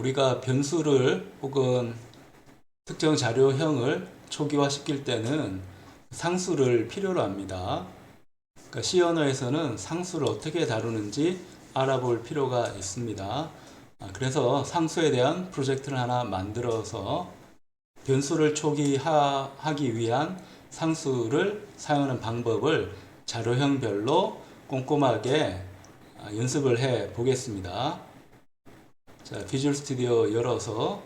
우리가 변수를 혹은 특정 자료형을 초기화시킬 때는 상수를 필요로 합니다. 그러니까 C 언어에서는 상수를 어떻게 다루는지 알아볼 필요가 있습니다. 그래서 상수에 대한 프로젝트를 하나 만들어서 변수를 초기화하기 위한 상수를 사용하는 방법을 자료형별로 꼼꼼하게 연습을 해 보겠습니다. 자, 비주얼 스튜디오 열어서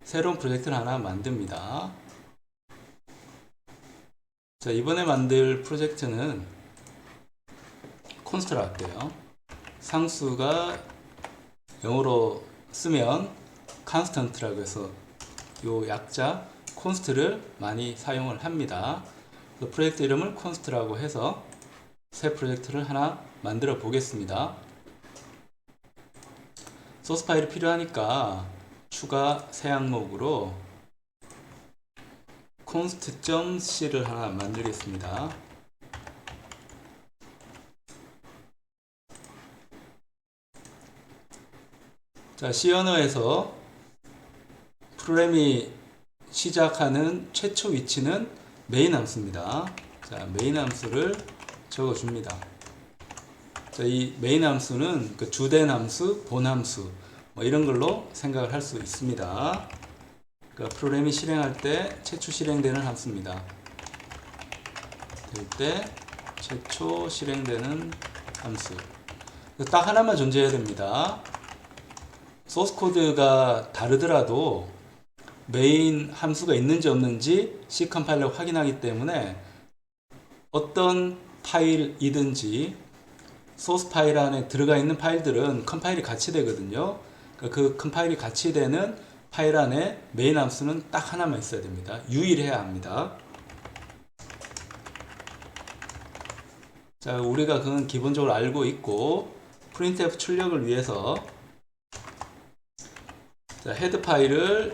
새로운 프로젝트를 하나 만듭니다. 자, 이번에 만들 프로젝트는 콘스트로 할게요. 상수가 영어로 쓰면 constant라고 해서 요 약자 const를 많이 사용을 합니다. 프로젝트 이름을 const라고 해서 새 프로젝트를 하나 만들어 보겠습니다. 소스 파일이 필요하니까 추가 새 항목으로 const.c를 하나 만들겠습니다. 자, C 언어에서 프로그램이 시작하는 최초 위치는 메인 함수입니다. 자, 메인 함수를 적어줍니다. 자, 이 메인 함수는 그 주된 함수, 본 함수 뭐 이런 걸로 생각을 할 수 있습니다. 그러니까 프로그램이 실행할 때 최초 실행되는 함수입니다. 될 때 최초 실행되는 함수. 딱 하나만 존재해야 됩니다. 소스 코드가 다르더라도 메인 함수가 있는지 없는지 C 컴파일러가 확인하기 때문에 어떤 파일이든지 소스 파일 안에 들어가 있는 파일들은 컴파일이 같이 되거든요. 그 컴파일이 같이 되는 파일 안에 메인 함수는 딱 하나만 있어야 됩니다. 유일해야 합니다. 자, 우리가 그건 기본적으로 알고 있고 printf 출력을 위해서 자, 헤드 파일을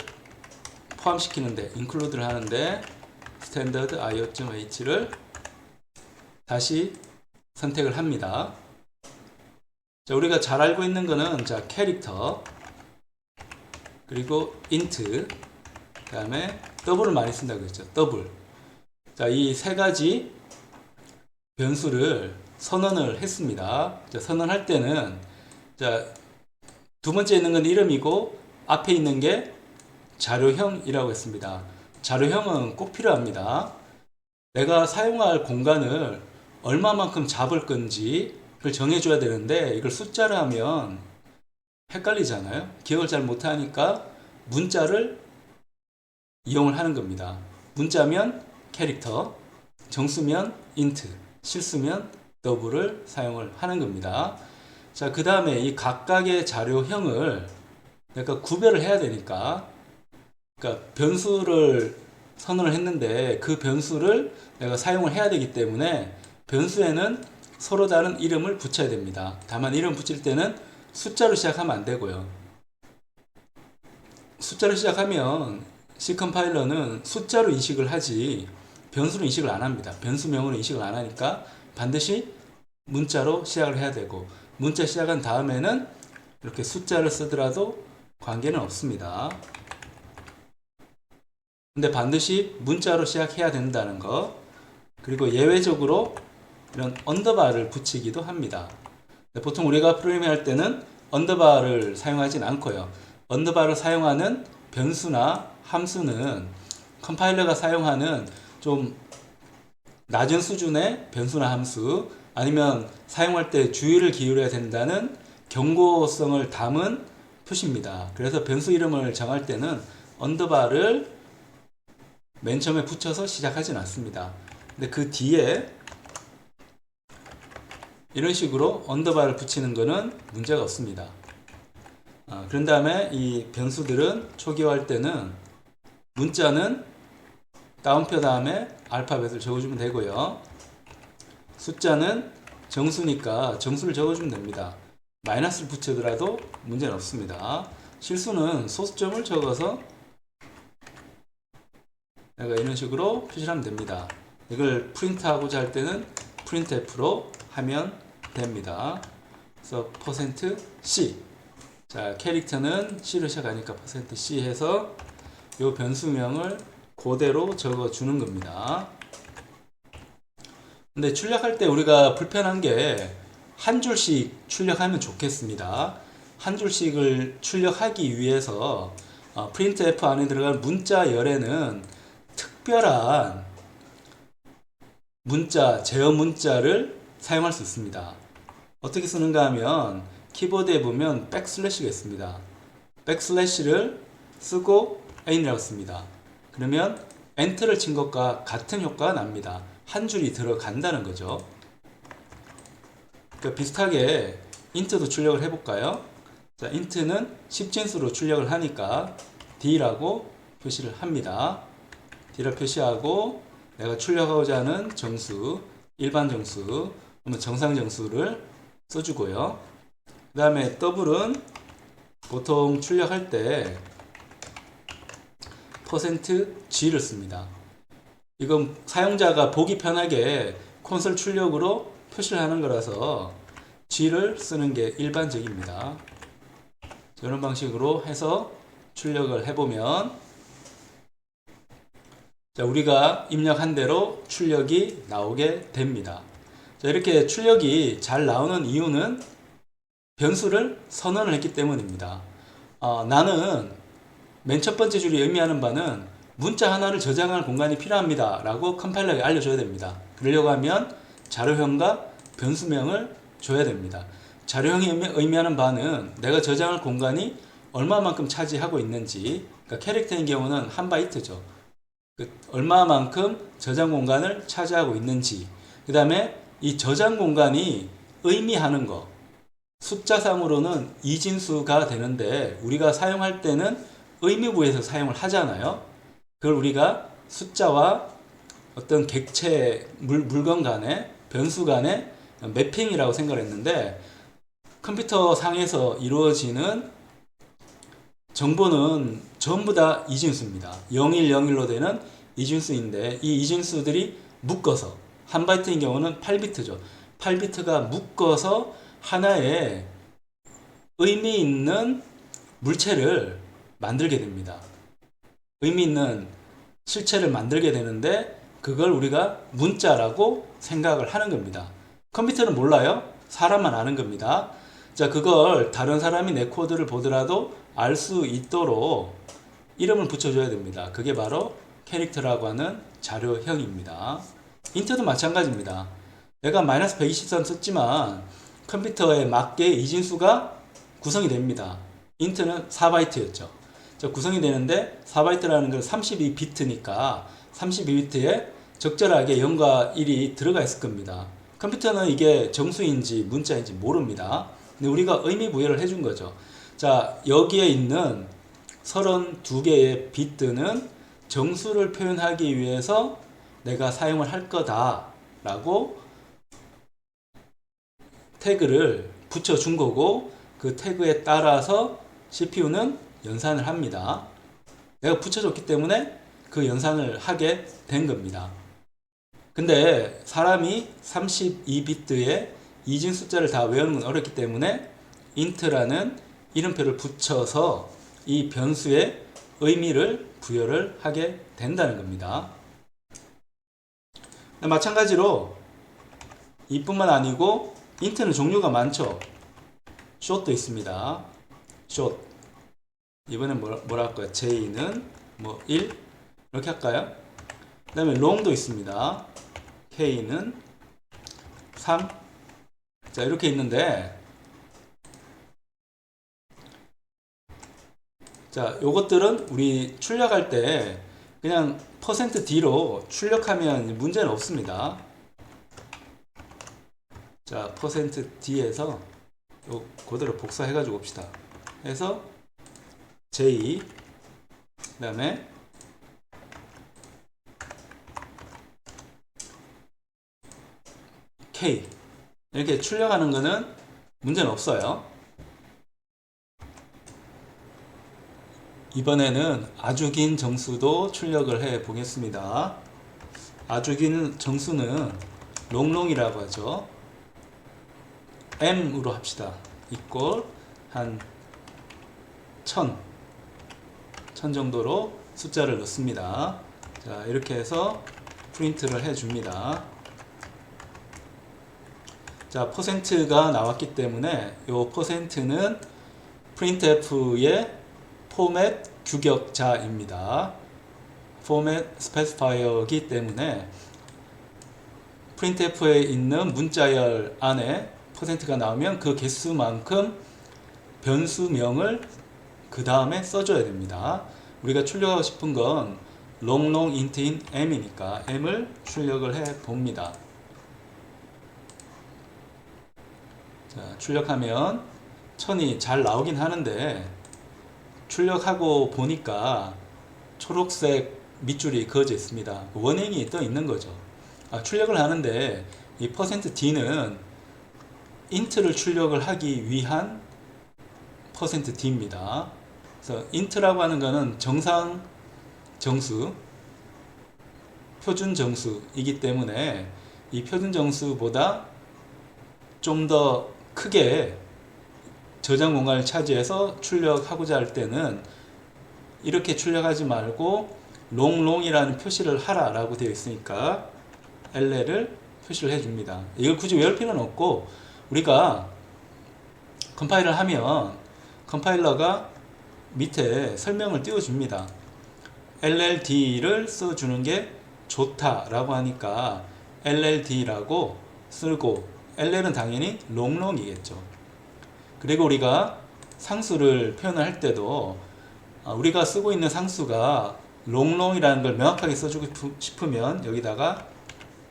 포함시키는데 include를 하는데 standard io.h를 다시 선택을 합니다. 자, 우리가 잘 알고 있는 거는 자, 캐릭터 그리고 int 그 다음에 더블을 많이 쓴다고 했죠. 더블. 자, 이 세 가지 변수를 선언을 했습니다. 자, 선언할 때는 자, 두 번째 있는 건 이름이고 앞에 있는 게 자료형이라고 했습니다. 자료형은 꼭 필요합니다. 내가 사용할 공간을 얼마만큼 잡을 건지 그걸 정해줘야 되는데 이걸 숫자로 하면 헷갈리잖아요. 기억을 잘 못하니까 문자를 이용을 하는 겁니다. 문자면 캐릭터, 정수면 int, 실수면 더블을 사용을 하는 겁니다. 자, 그 다음에 이 각각의 자료형을 내가 구별을 해야 되니까 그러니까 변수를 선언을 했는데 그 변수를 내가 사용을 해야 되기 때문에 변수에는 서로 다른 이름을 붙여야 됩니다. 다만 이름 붙일 때는 숫자로 시작하면 안 되고요. 숫자로 시작하면 C 컴파일러는 숫자로 인식을 하지 변수로 인식을 안 합니다. 변수명으로 인식을 안 하니까 반드시 문자로 시작을 해야 되고 문자 시작한 다음에는 이렇게 숫자를 쓰더라도 관계는 없습니다. 근데 반드시 문자로 시작해야 된다는 거 그리고 예외적으로 이런 언더바를 붙이기도 합니다. 보통 우리가 프로그래밍 할 때는 언더바를 사용하진 않고요. 언더바를 사용하는 변수나 함수는 컴파일러가 사용하는 좀 낮은 수준의 변수나 함수 아니면 사용할 때 주의를 기울여야 된다는 경고성을 담은 표시입니다. 그래서 변수 이름을 정할 때는 언더바를 맨 처음에 붙여서 시작하진 않습니다. 근데 그 뒤에 이런 식으로 언더바를 붙이는 것은 문제가 없습니다. 그런 다음에 이 변수들은 초기화할 때는 문자는 따옴표 다음에 알파벳을 적어주면 되고요. 숫자는 정수니까 정수를 적어주면 됩니다. 마이너스를 붙이더라도 문제는 없습니다. 실수는 소수점을 적어서 내가 이런 식으로 표시를 하면 됩니다. 이걸 프린트하고자 할 때는 printf로 하면 됩니다. 그래서 %c 자, 캐릭터는 C로 시작하니까 %C 해서 요 변수명을 그대로 적어 주는 겁니다. 근데 출력할 때 우리가 불편한 게 한 줄씩 출력하면 좋겠습니다. 한 줄씩을 출력하기 위해서 printf 안에 들어갈 문자 열에는 특별한 문자, 제어 문자를 사용할 수 있습니다. 어떻게 쓰는가 하면 키보드에 보면 백슬래시가 있습니다. 백슬래시를 쓰고 n이라고 씁니다. 그러면 엔터를 친 것과 같은 효과가 납니다. 한 줄이 들어간다는 거죠. 그러니까 비슷하게 int도 출력을 해볼까요? 자, int는 10진수로 출력을 하니까 d라고 표시를 합니다. d를 표시하고 내가 출력하고자 하는 정수, 일반 정수, 정상 정수를 써주고요. 그 다음에 더블은 보통 출력할 때 %G를 씁니다. 이건 사용자가 보기 편하게 콘솔 출력으로 표시를 하는 거라서 G를 쓰는 게 일반적입니다. 이런 방식으로 해서 출력을 해보면 자, 우리가 입력한 대로 출력이 나오게 됩니다. 자, 이렇게 출력이 잘 나오는 이유는 변수를 선언을 했기 때문입니다. 나는 맨 첫 번째 줄이 의미하는 바는 문자 하나를 저장할 공간이 필요합니다 라고 컴파일러에게 알려줘야 됩니다. 그러려고 하면 자료형과 변수명을 줘야 됩니다. 자료형이 의미하는 바는 내가 저장할 공간이 얼마만큼 차지하고 있는지, 그러니까 캐릭터인 경우는 한 바이트죠. 얼마만큼 저장 공간을 차지하고 있는지, 그 다음에 이 저장 공간이 의미하는 거, 숫자상으로는 이진수가 되는데 우리가 사용할 때는 의미부에서 사용을 하잖아요. 그걸 우리가 숫자와 어떤 객체, 물건 간의, 변수 간의 매핑이라고 생각을 했는데 컴퓨터 상에서 이루어지는 정보는 전부 다 이진수입니다. 0101로 되는 이진수인데 이 이진수들이 묶어서 한 바이트인 경우는 8비트죠. 8비트가 묶어서 하나의 의미 있는 물체를 만들게 됩니다. 의미 있는 실체를 만들게 되는데 그걸 우리가 문자라고 생각을 하는 겁니다. 컴퓨터는 몰라요. 사람만 아는 겁니다. 자, 그걸 다른 사람이 내 코드를 보더라도 알 수 있도록 이름을 붙여줘야 됩니다. 그게 바로 캐릭터라고 하는 자료형입니다. 인트도 마찬가지입니다. 내가 마이너스 123 썼지만 컴퓨터에 맞게 이진수가 구성이 됩니다. 인트는 4바이트였죠. 구성이 되는데 4바이트라는 건 32비트니까 32비트에 적절하게 0과 1이 들어가 있을 겁니다. 컴퓨터는 이게 정수인지 문자인지 모릅니다. 근데 우리가 의미 부여를 해준 거죠. 자, 여기에 있는 32개의 비트는 정수를 표현하기 위해서 내가 사용을 할 거다 라고 태그를 붙여준 거고 그 태그에 따라서 CPU는 연산을 합니다. 내가 붙여줬기 때문에 그 연산을 하게 된 겁니다. 근데 사람이 32비트의 이진 숫자를 다 외우는 건 어렵기 때문에 int라는 이름표를 붙여서 이 변수에 의미를 부여를 하게 된다는 겁니다. 마찬가지로 이뿐만 아니고 int는 종류가 많죠. short도 있습니다. short. 이번엔 뭐라 할까요? j는 1 이렇게 할까요? 그 다음에 long도 있습니다. k는 3. 자, 이렇게 있는데 자, 요것들은 우리 출력할 때 그냥 %D로 출력하면 문제는 없습니다. 자, %D에서 요 그대로 복사해 가지고 봅시다. 해서 J 그 다음에 K 이렇게 출력하는 거는 문제는 없어요. 이번에는 아주 긴 정수도 출력을 해 보겠습니다. 아주 긴 정수는 롱롱이라고 하죠. M으로 합시다. 이꼴 한 1000 정도로 숫자를 넣습니다. 자, 이렇게 해서 프린트를 해줍니다. 자, 퍼센트가 나왔기 때문에 이 퍼센트는 printf의 포맷 규격자입니다. 포맷 스페시파이어이기 때문에 printf에 있는 문자열 안에 퍼센트가 나오면 그 개수만큼 변수명을 그 다음에 써줘야 됩니다. 우리가 출력하고 싶은 건 long int인 m이니까 m을 출력을 해 봅니다. 자, 출력하면 1000이 잘 나오긴 하는데 출력하고 보니까 초록색 밑줄이 그어져 있습니다. 원행이 떠 있는 거죠. 출력을 하는데 이 %d는 int를 출력을 하기 위한 %d입니다. 그래서 int라고 하는 것은 정상 정수, 표준 정수이기 때문에 이 표준 정수보다 좀 더 크게 저장 공간을 차지해서 출력하고자 할 때는 이렇게 출력하지 말고 롱이라는 표시를 하라 라고 되어 있으니까 LL을 표시를 해줍니다. 이걸 굳이 외울 필요는 없고 우리가 컴파일을 하면 컴파일러가 밑에 설명을 띄워줍니다. LLD를 써주는 게 좋다라고 하니까 LLD라고 쓰고 LL은 당연히 롱이겠죠. 그리고 우리가 상수를 표현을 할 때도 우리가 쓰고 있는 상수가 롱이라는 걸 명확하게 써주고 싶으면 여기다가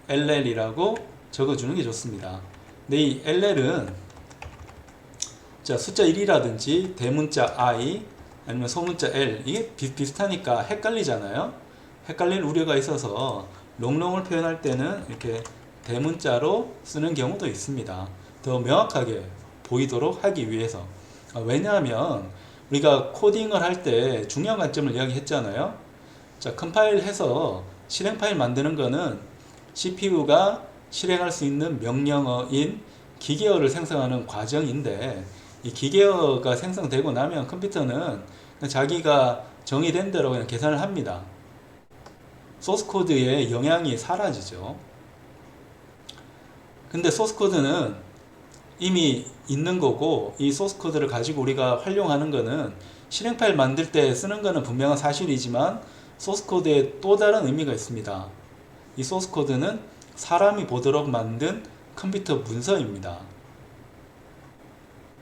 LL이라고 적어주는 게 좋습니다. 근데 이 LL은 자, 숫자 1이라든지 대문자 I 아니면 소문자 L 이게 비슷하니까 헷갈리잖아요. 헷갈릴 우려가 있어서 롱을 표현할 때는 이렇게 대문자로 쓰는 경우도 있습니다. 더 명확하게 보이도록 하기 위해서. 왜냐하면 우리가 코딩을 할 때 중요한 관점을 이야기했잖아요. 자, 컴파일 해서 실행 파일 만드는 거는 CPU가 실행할 수 있는 명령어인 기계어를 생성하는 과정인데 이 기계어가 생성되고 나면 컴퓨터는 자기가 정의된 대로 그냥 계산을 합니다. 소스 코드의 영향이 사라지죠. 근데 소스 코드는 이미 있는 거고 이 소스 코드를 가지고 우리가 활용하는 거는 실행 파일 만들 때 쓰는 거는 분명한 사실이지만 소스 코드에 또 다른 의미가 있습니다. 이 소스 코드는 사람이 보도록 만든 컴퓨터 문서입니다.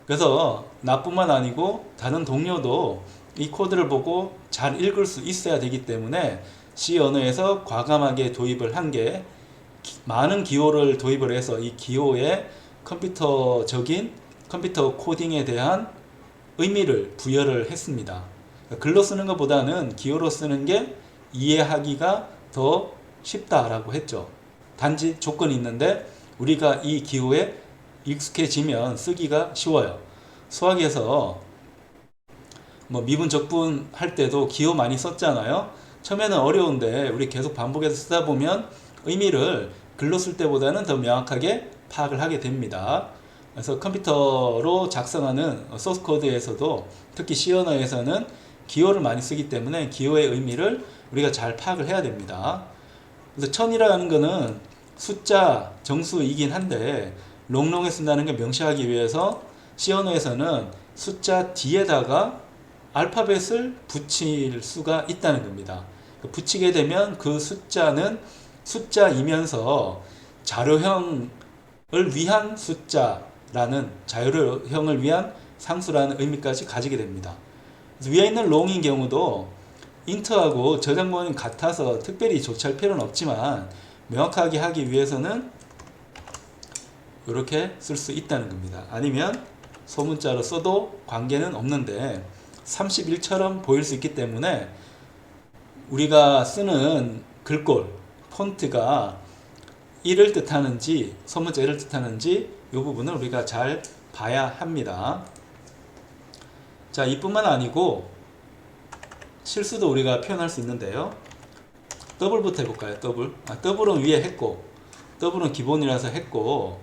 그래서 나뿐만 아니고 다른 동료도 이 코드를 보고 잘 읽을 수 있어야 되기 때문에 C 언어에서 과감하게 도입을 한 게 많은 기호를 도입을 해서 이 기호에 컴퓨터적인 컴퓨터 코딩에 대한 의미를 부여를 했습니다. 글로 쓰는 것보다는 기호로 쓰는 게 이해하기가 더 쉽다라고 했죠. 단지 조건이 있는데 우리가 이 기호에 익숙해지면 쓰기가 쉬워요. 수학에서 뭐 미분 적분 할 때도 기호 많이 썼잖아요. 처음에는 어려운데 우리 계속 반복해서 쓰다 보면 의미를 글로 쓸 때보다는 더 명확하게 파악을 하게 됩니다. 그래서 컴퓨터로 작성하는 소스 코드에서도 특히 C 언어에서는 기호를 많이 쓰기 때문에 기호의 의미를 우리가 잘 파악을 해야 됩니다. 그래서 1000이라는 거는 숫자 정수이긴 한데 롱에 쓴다는 게 명시하기 위해서 C 언어에서는 숫자 뒤에다가 알파벳을 붙일 수가 있다는 겁니다. 붙이게 되면 그 숫자는 숫자이면서 자료형을 위한 숫자라는 자료형을 위한 상수라는 의미까지 가지게 됩니다. 그래서 위에 있는 롱인 경우도 int하고 저장본이 같아서 특별히 조치할 필요는 없지만 명확하게 하기 위해서는 이렇게 쓸 수 있다는 겁니다. 아니면 소문자로 써도 관계는 없는데 31처럼 보일 수 있기 때문에 우리가 쓰는 글꼴, 폰트가 1을 뜻하는지 소문자 1을 뜻하는지 이 부분을 우리가 잘 봐야 합니다. 자, 이뿐만 아니고 실수도 우리가 표현할 수 있는데요. 더블부터 해볼까요? 더블은 위에 했고 더블은 기본이라서 했고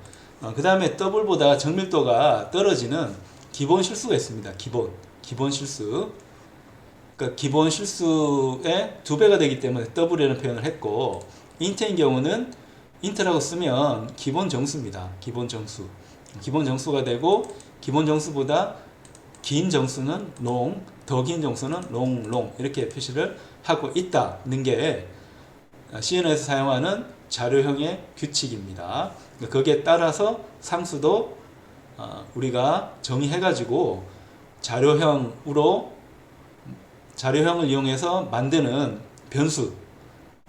그 다음에 더블보다 정밀도가 떨어지는 기본 실수가 있습니다. 기본 기본 실수. 그러니까 기본 실수의 2배가 되기 때문에 더블이라는 표현을 했고, 인트인 경우는 인트라고 쓰면 기본 정수입니다. 기본 정수. 기본 정수가 되고, 기본 정수보다 긴 정수는 long, 더 긴 정수는 long 이렇게 표시를 하고 있다는 게 CNN에서 사용하는 자료형의 규칙입니다. 거기에 따라서 상수도 우리가 정의해가지고 자료형을 이용해서 만드는 변수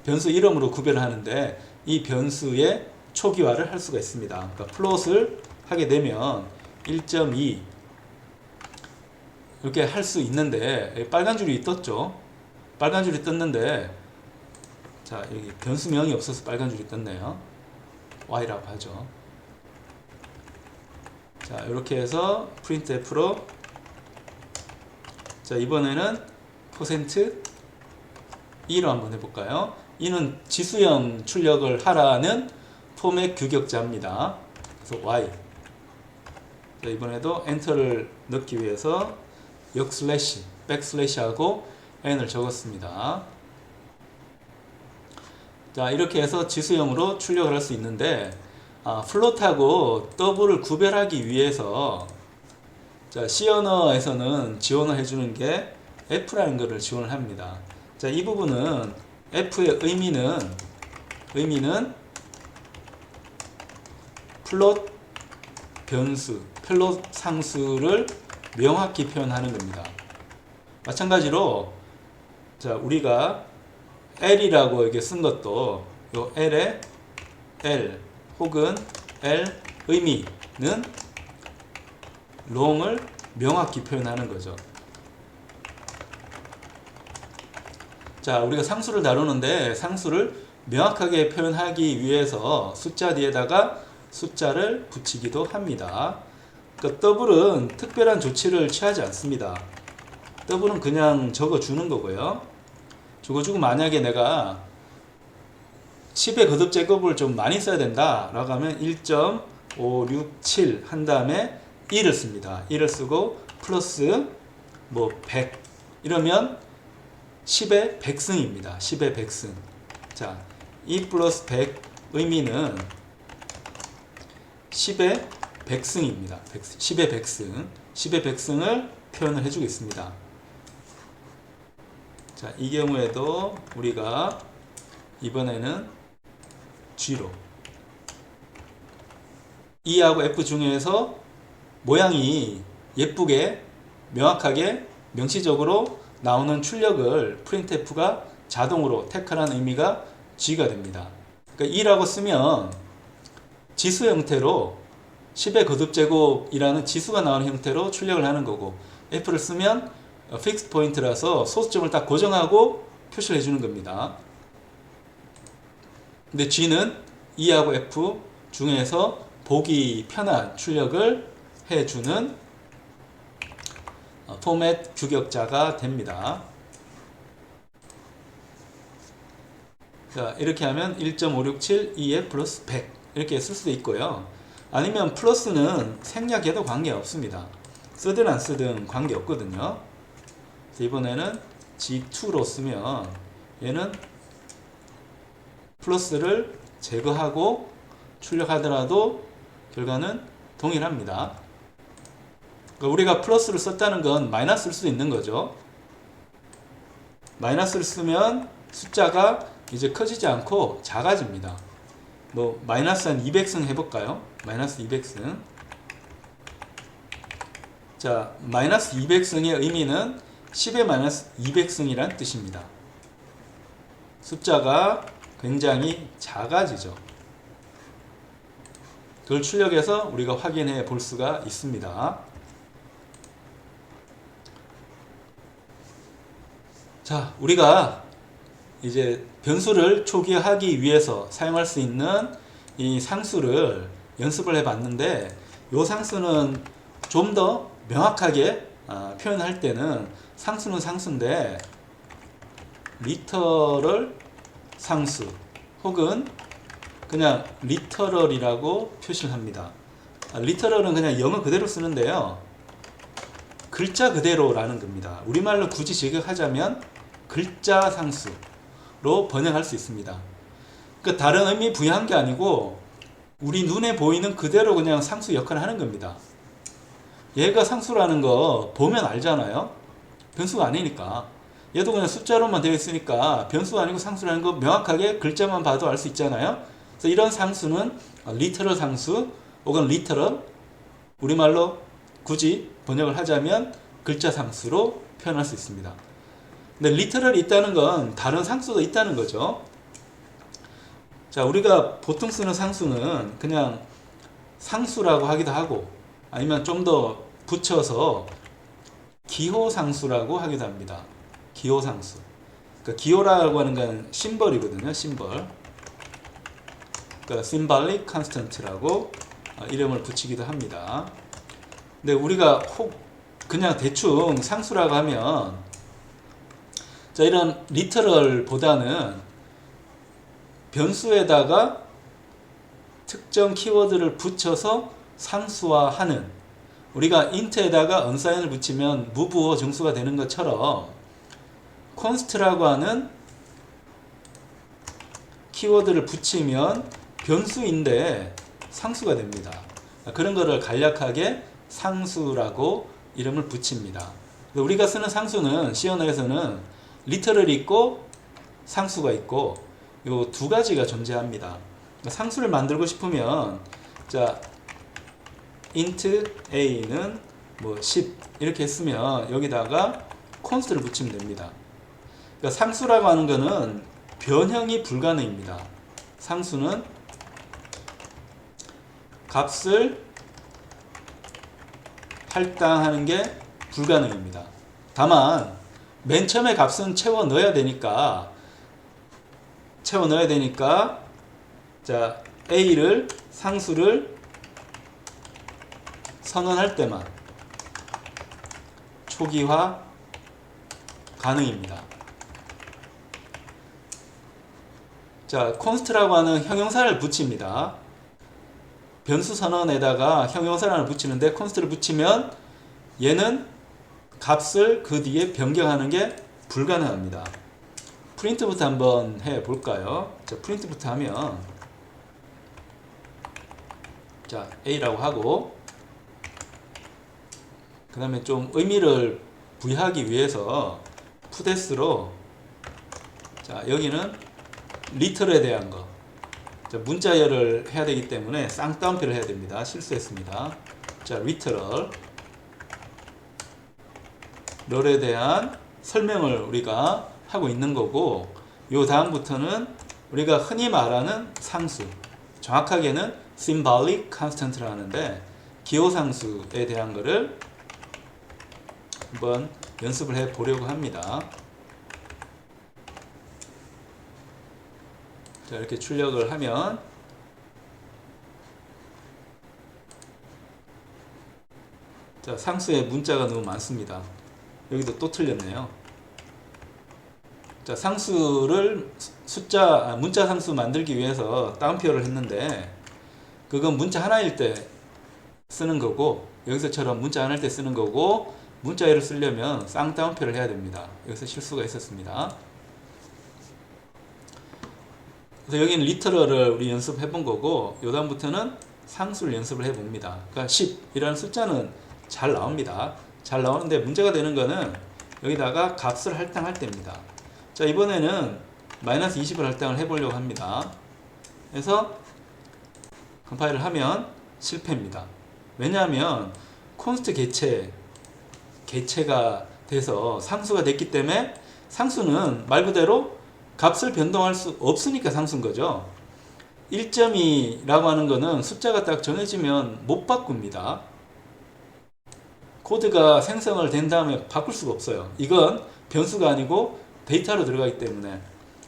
이름으로 구별을 하는데, 이 변수의 초기화를 할 수가 있습니다. 그러니까 플롯을 하게 되면 1.2 이렇게 할 수 있는데, 빨간 줄이 떴죠. 빨간 줄이 떴는데, 자, 여기 변수명이 없어서 빨간 줄이 떴네요. y라고 하죠. 자, 이렇게 해서 printf로, 자, 이번에는 %2로 한번 해볼까요? 이는 지수형 출력을 하라는 포맷 규격자입니다. 그래서 y. 자, 이번에도 엔터를 넣기 위해서 역슬래시, 백슬래시하고 n을 적었습니다. 자, 이렇게 해서 지수형으로 출력을 할 수 있는데, 플롯하고 더블을 구별하기 위해서, 자, C 언어에서는 지원을 해주는 게 F라는 것을 지원을 합니다. 자, 이 부분은 F의 의미는 플롯 변수, 플롯 상수를 명확히 표현하는 겁니다. 마찬가지로, 자, 우리가 L이라고 이렇게 쓴 것도 요 L의 L 혹은 L 의미는 long을 명확히 표현하는 거죠. 자, 우리가 상수를 다루는데 상수를 명확하게 표현하기 위해서 숫자 뒤에다가 숫자를 붙이기도 합니다. 그러니까 더블은 특별한 조치를 취하지 않습니다. 더블은 그냥 적어주는 거고요. 적어주고 만약에 내가 10의 거듭 제곱을 좀 많이 써야 된다 라고 하면 1.567 한 다음에 2를 씁니다. 2를 쓰고 플러스 뭐 100 이러면 10의 100승입니다. 10의 100승. 자, 2 플러스 100 의미는 10의 100승입니다. 10의 100승. 10의 100승을 표현을 해주겠습니다. 자, 이 경우에도 우리가 이번에는 G로 E하고 F 중에서 모양이 예쁘게 명확하게 명시적으로 나오는 출력을 printf가 자동으로 택하라는 의미가 G가 됩니다. 그러니까 E라고 쓰면 지수 형태로 10의 거듭제곱이라는 지수가 나오는 형태로 출력을 하는 거고, F를 쓰면 픽스 포인트라서 소수점을 딱 고정하고 표시를 해주는 겁니다. 근데 G는 E하고 F 중에서 보기 편한 출력을 해주는 포맷 규격자가 됩니다. 자, 이렇게 하면 1.567 EF 플러스 100 이렇게 쓸 수도 있고요. 아니면 플러스는 생략해도 관계없습니다. 쓰든 안 쓰든 관계없거든요. 이번에는 G2로 쓰면 얘는 플러스를 제거하고 출력하더라도 결과는 동일합니다. 그러니까 우리가 플러스를 썼다는 건 마이너스를 수도 있는 거죠. 마이너스를 쓰면 숫자가 이제 커지지 않고 작아집니다. 뭐 마이너스 한 200승 해볼까요? 마이너스 200승. 자, 마이너스 200승의 의미는 10의 마이너스 200승이란 뜻입니다. 숫자가 굉장히 작아지죠. 그걸 출력해서 우리가 확인해 볼 수가 있습니다. 자, 우리가 이제 변수를 초기화하기 위해서 사용할 수 있는 이 상수를 연습을 해 봤는데, 이 상수는 좀 더 명확하게 표현할 때는 상수는 상수인데 리터럴 상수 혹은 그냥 리터럴이라고 표시를 합니다. 리터럴은 그냥 영어 그대로 쓰는데요. 글자 그대로라는 겁니다. 우리말로 굳이 직역하자면 글자 상수로 번역할 수 있습니다. 그 다른 의미 부여한 게 아니고 우리 눈에 보이는 그대로 그냥 상수 역할을 하는 겁니다. 얘가 상수라는 거 보면 알잖아요. 변수가 아니니까. 얘도 그냥 숫자로만 되어 있으니까 변수가 아니고 상수라는 거 명확하게 글자만 봐도 알 수 있잖아요. 그래서 이런 상수는 리터럴 상수 혹은 리터럴, 우리말로 굳이 번역을 하자면 글자 상수로 표현할 수 있습니다. 근데 리터럴이 있다는 건 다른 상수도 있다는 거죠. 자, 우리가 보통 쓰는 상수는 그냥 상수라고 하기도 하고 아니면 좀 더 붙여서 기호상수라고 하기도 합니다. 기호상수. 그러니까 기호라고 하는 건 심벌이거든요. 심벌. 그러니까 symbolic constant라고 이름을 붙이기도 합니다. 근데 우리가 혹 그냥 대충 상수라고 하면 자, 이런 리터럴보다는 변수에다가 특정 키워드를 붙여서 상수화하는, 우리가 int에다가 unsign을 붙이면 무부호 정수가 되는 것처럼 const라고 하는 키워드를 붙이면 변수인데 상수가 됩니다. 그런 거를 간략하게 상수라고 이름을 붙입니다. 우리가 쓰는 상수는 C 언어에서는 리터럴이 있고 상수가 있고 요 두 가지가 존재합니다. 상수를 만들고 싶으면 자 int a는 뭐 10 이렇게 했으면 여기다가 const를 붙이면 됩니다. 그러니까 상수라고 하는 거는 변형이 불가능입니다. 상수는 값을 할당하는 게 불가능입니다. 다만 맨 처음에 값은 채워 넣어야 되니까 자 a를 상수를 선언할 때만 초기화 가능입니다. 자, const라고 하는 형용사를 붙입니다. 변수 선언에다가 형용사를 하나 붙이는데 const를 붙이면 얘는 값을 그 뒤에 변경하는 게 불가능합니다. 프린트부터 한번 해볼까요? 자, 프린트부터 하면 자, a라고 하고 그 다음에 좀 의미를 부여하기 위해서 푸데스로 자, 여기는 리터럴에 대한 거 자, 문자열을 해야 되기 때문에 쌍따옴표를 해야 됩니다. 실수했습니다. 자, 리터럴 럴에 대한 설명을 우리가 하고 있는 거고 요 다음부터는 우리가 흔히 말하는 상수, 정확하게는 symbolic constant라고 하는데 기호상수에 대한 거를 한번 연습을 해 보려고 합니다. 자, 이렇게 출력을 하면 자, 상수에 문자가 너무 많습니다. 여기도 또 틀렸네요. 자, 상수를 문자 상수 만들기 위해서 따옴표를 했는데 그건 문자 하나일 때 쓰는 거고 여기서처럼 문자 하나일 때 쓰는 거고 문자열을 쓰려면 쌍따옴표를 해야 됩니다. 여기서 실수가 있었습니다. 그래서 여기는 리터럴을 우리 연습해 본 거고 요 다음부터는 상수를 연습을 해 봅니다. 그러니까 10이라는 숫자는 잘 나옵니다. 잘 나오는데 문제가 되는 거는 여기다가 값을 할당할 때입니다. 자, 이번에는 마이너스 20을 할당을 해 보려고 합니다. 그래서 컴파일을 하면 실패입니다. 왜냐하면 const 개체가 돼서 상수가 됐기 때문에 상수는 말 그대로 값을 변동할 수 없으니까 상수인 거죠. 1.2라고 하는 거는 숫자가 딱 정해지면 못 바꿉니다. 코드가 생성을 된 다음에 바꿀 수가 없어요. 이건 변수가 아니고 데이터로 들어가기 때문에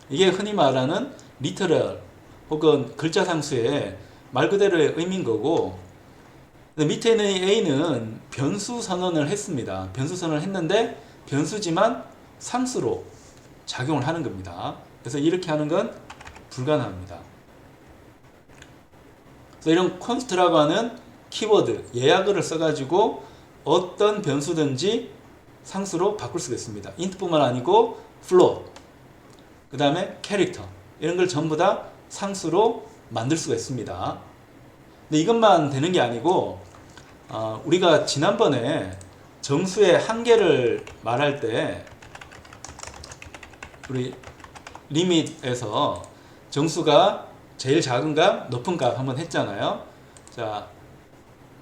이게 흔히 말하는 리터럴 혹은 글자 상수의 말 그대로의 의미인 거고 밑에 있는 a는 변수 선언을 했습니다. 변수 선언을 했는데 변수지만 상수로 작용을 하는 겁니다. 그래서 이렇게 하는 건 불가능합니다. 그래서 이런 const라고 하는 키워드, 예약어를 써가지고 어떤 변수든지 상수로 바꿀 수가 있습니다. int뿐만 아니고 float, 그 다음에 캐릭터, 이런 걸 전부 다 상수로 만들 수가 있습니다. 근데 이것만 되는 게 아니고 우리가 지난번에 정수의 한계를 말할 때 우리 리밋에서 정수가 제일 작은 값, 높은 값 한번 했잖아요. 자,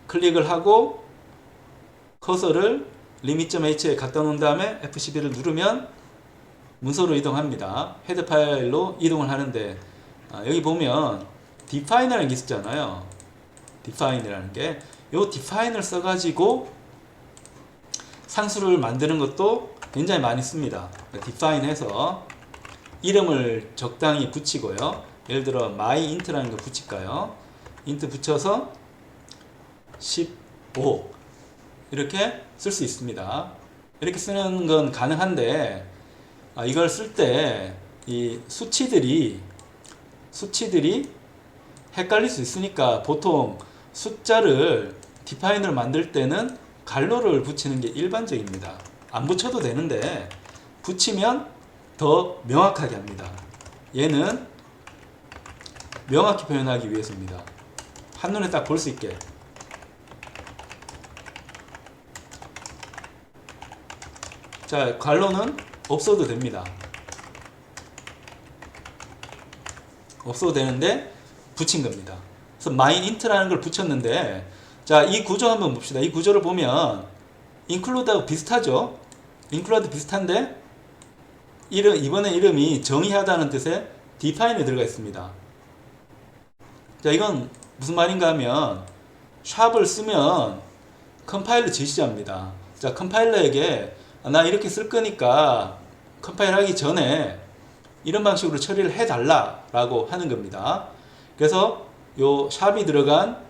클릭을 하고 커서를 limit.h에 갖다 놓은 다음에 F12를 누르면 문서로 이동합니다. 헤드 파일로 이동을 하는데 여기 보면 define이라는 게 있었잖아요. define이라는 게, 요 define을 써가지고 상수를 만드는 것도 굉장히 많이 씁니다. define 해서 이름을 적당히 붙이고요. 예를 들어 myInt라는 거 붙일까요? int 붙여서 15 이렇게 쓸 수 있습니다. 이렇게 쓰는 건 가능한데 이걸 쓸 때 이 수치들이 헷갈릴 수 있으니까 보통 숫자를 define을 만들 때는 갈로를 붙이는 게 일반적입니다. 안 붙여도 되는데 붙이면 더 명확하게 합니다. 얘는 명확히 표현하기 위해서입니다. 한눈에 딱 볼 수 있게. 자, 갈로는 없어도 됩니다. 없어도 되는데 붙인 겁니다. 그래서 myInt라는 걸 붙였는데, 자, 이 구조 한번 봅시다. 이 구조를 보면 include하고 비슷하죠? include 비슷한데 이번에 이름이 정의하다는 뜻의 define에 들어가 있습니다. 자, 이건 무슨 말인가 하면 샵을 쓰면 컴파일러 지시자입니다. 자, 컴파일러에게 나 이렇게 쓸 거니까 컴파일 하기 전에 이런 방식으로 처리를 해달라 라고 하는 겁니다. 그래서 요 샵이 들어간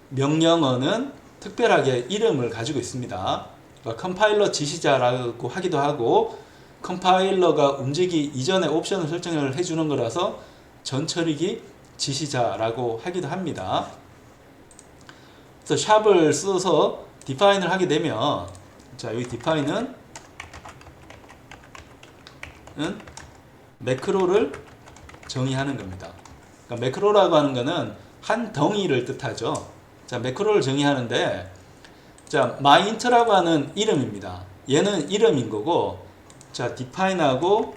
명령어는 특별하게 이름을 가지고 있습니다. 그러니까 컴파일러 지시자라고 하기도 하고, 컴파일러가 움직이기 이전에 옵션을 설정을 해주는 거라서 전처리기 지시자라고 하기도 합니다. 그래서 샵을 써서 define을 하게 되면, 자, 여기 define은 매크로를 정의하는 겁니다. 그러니까 매크로라고 하는 거는 한 덩이를 뜻하죠. 자, 매크로를 정의하는데, 자, myInt라고 하는 이름입니다. 얘는 이름인 거고, 자, define하고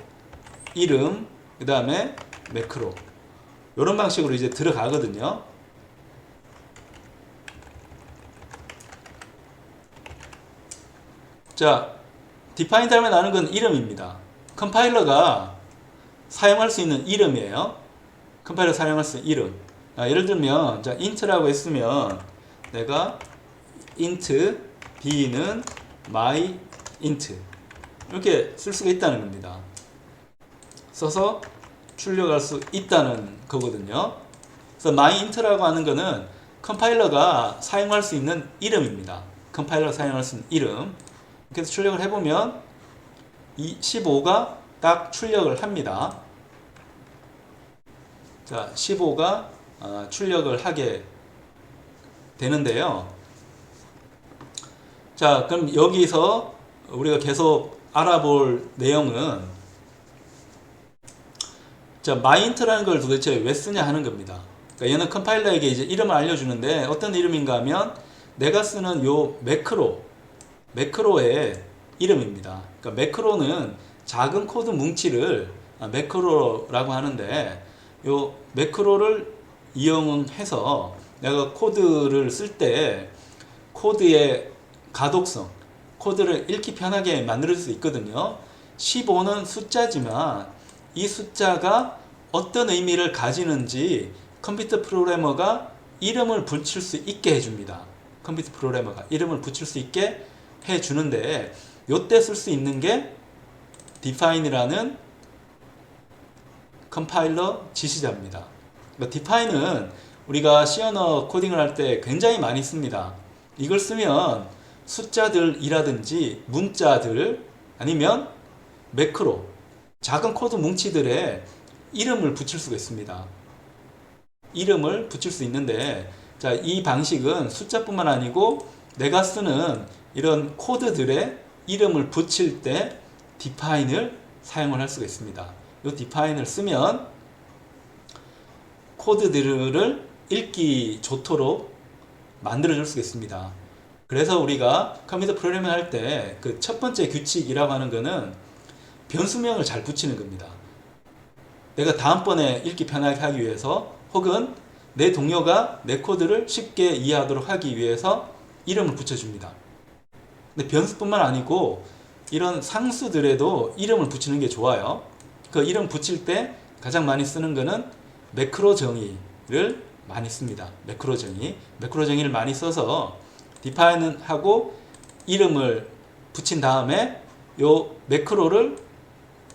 이름, 그 다음에 매크로, 이런 방식으로 이제 들어가거든요. 자, define 다음에 나는 건 이름입니다. 컴파일러가 사용할 수 있는 이름이에요. 컴파일러 사용할 수 있는 이름. 예를 들면, 자, int라고 했으면 내가 int b는 myInt 이렇게 쓸 수가 있다는 겁니다. 써서 출력할 수 있다는 거거든요. 그래서 myInt라고 하는 거는 컴파일러가 사용할 수 있는 이름입니다. 컴파일러가 사용할 수 있는 이름. 그래서 출력을 해보면 이 15가 딱 출력을 합니다. 자, 15가 출력을 하게 되는데요. 자, 그럼 여기서 우리가 계속 알아볼 내용은, 자, myInt라는 걸 도대체 왜 쓰냐 하는 겁니다. 그러니까 얘는 컴파일러에게 이제 이름을 알려주는데, 어떤 이름인가 하면 내가 쓰는 요 매크로의 이름입니다. 그러니까 매크로는 작은 코드 뭉치를 매크로라고 하는데, 요 매크로를 이용해서 내가 코드를 쓸 때 코드의 가독성, 코드를 읽기 편하게 만들 수 있거든요. 15는 숫자지만 이 숫자가 어떤 의미를 가지는지 컴퓨터 프로그래머가 이름을 붙일 수 있게 해줍니다. 컴퓨터 프로그래머가 이름을 붙일 수 있게 해주는데, 요때 쓸 수 있는 게 define이라는 컴파일러 지시자입니다. 그러니까 define은 우리가 C 언어 코딩을 할 때 굉장히 많이 씁니다. 이걸 쓰면 숫자들이라든지 문자들, 아니면 매크로, 작은 코드 뭉치들의 이름을 붙일 수가 있습니다. 이름을 붙일 수 있는데, 자, 이 방식은 숫자뿐만 아니고 내가 쓰는 이런 코드들의 이름을 붙일 때 define을 사용을 할 수가 있습니다. 이 define을 쓰면 코드들을 읽기 좋도록 만들어 줄 수가 있습니다. 그래서 우리가 컴퓨터 프로그래밍 할 때 그 첫 번째 규칙이라고 하는 거는 변수명을 잘 붙이는 겁니다. 내가 다음번에 읽기 편하게 하기 위해서 혹은 내 동료가 내 코드를 쉽게 이해하도록 하기 위해서 이름을 붙여줍니다. 근데 변수뿐만 아니고 이런 상수들에도 이름을 붙이는 게 좋아요. 그 이름 붙일 때 가장 많이 쓰는 거는 매크로 정의를 많이 씁니다. 매크로 정의. 매크로 정의를 많이 써서 define 하고 이름을 붙인 다음에 요 매크로를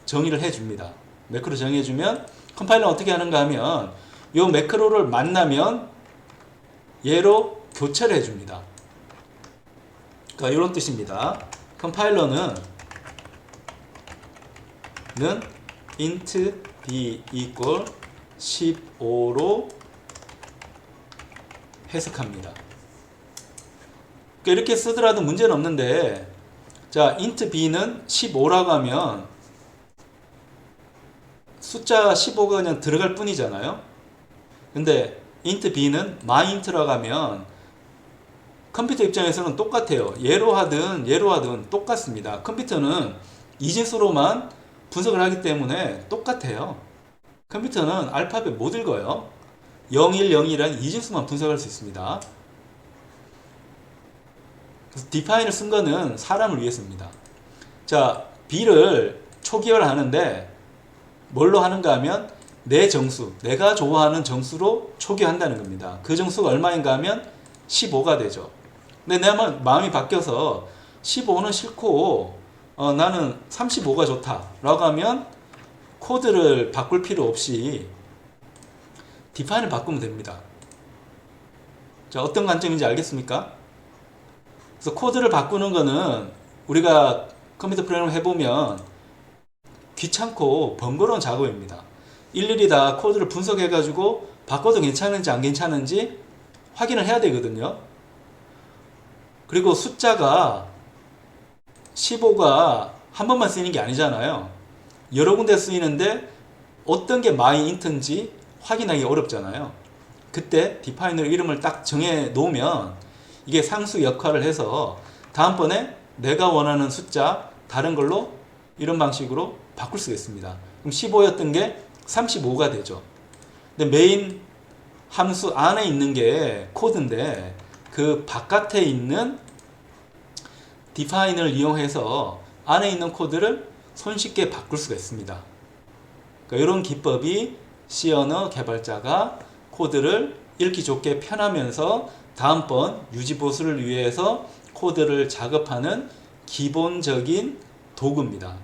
정의를 해줍니다. 매크로 정해주면 컴파일러는 어떻게 하는가 하면 요 매크로를 만나면 얘로 교체를 해줍니다. 그러니까 이런 뜻입니다. 컴파일러는 int b equal 15로 해석합니다. 그러니까 이렇게 쓰더라도 문제는 없는데, 자, int b는 15라고 하면 숫자 15가 그냥 들어갈 뿐이잖아요. 근데 int b는 myint라고 하면 컴퓨터 입장에서는 똑같아요. 얘로 하든 똑같습니다. 컴퓨터는 이진수로만 분석을 하기 때문에 똑같아요. 컴퓨터는 알파벳 못 읽어요. 0101이라는 이진수만 분석할 수 있습니다. 그래서 define을 쓴 거는 사람을 위해서입니다. 자, b를 초기화하는데 뭘로 하는가 하면 내 정수, 내가 좋아하는 정수로 초기화한다는 겁니다. 그 정수가 얼마인가 하면 15가 되죠. 근데 내 마음이 바뀌어서 15는 싫고 나는 35가 좋다 라고 하면 코드를 바꿀 필요 없이 define을 바꾸면 됩니다. 자, 어떤 관점인지 알겠습니까? 그래서 코드를 바꾸는 거는 우리가 컴퓨터 프로그램을 해보면 귀찮고 번거로운 작업입니다. 일일이 다 코드를 분석해 가지고 바꿔도 괜찮은지 안 괜찮은지 확인을 해야 되거든요. 그리고 숫자가 15가 한 번만 쓰이는 게 아니잖아요. 여러 군데 쓰이는데 어떤 게 myint인지 확인하기 어렵잖아요. 그때 define으로 이름을 딱 정해 놓으면 이게 상수 역할을 해서 다음번에 내가 원하는 숫자 다른 걸로 이런 방식으로 바꿀 수가 있습니다. 그럼 15였던 게 35가 되죠. 근데 메인 함수 안에 있는 게 코드인데 그 바깥에 있는 define을 이용해서 안에 있는 코드를 손쉽게 바꿀 수가 있습니다. 그러니까 이런 기법이 C 언어 개발자가 코드를 읽기 좋게 편하면서 다음번 유지보수를 위해서 코드를 작업하는 기본적인 도구입니다.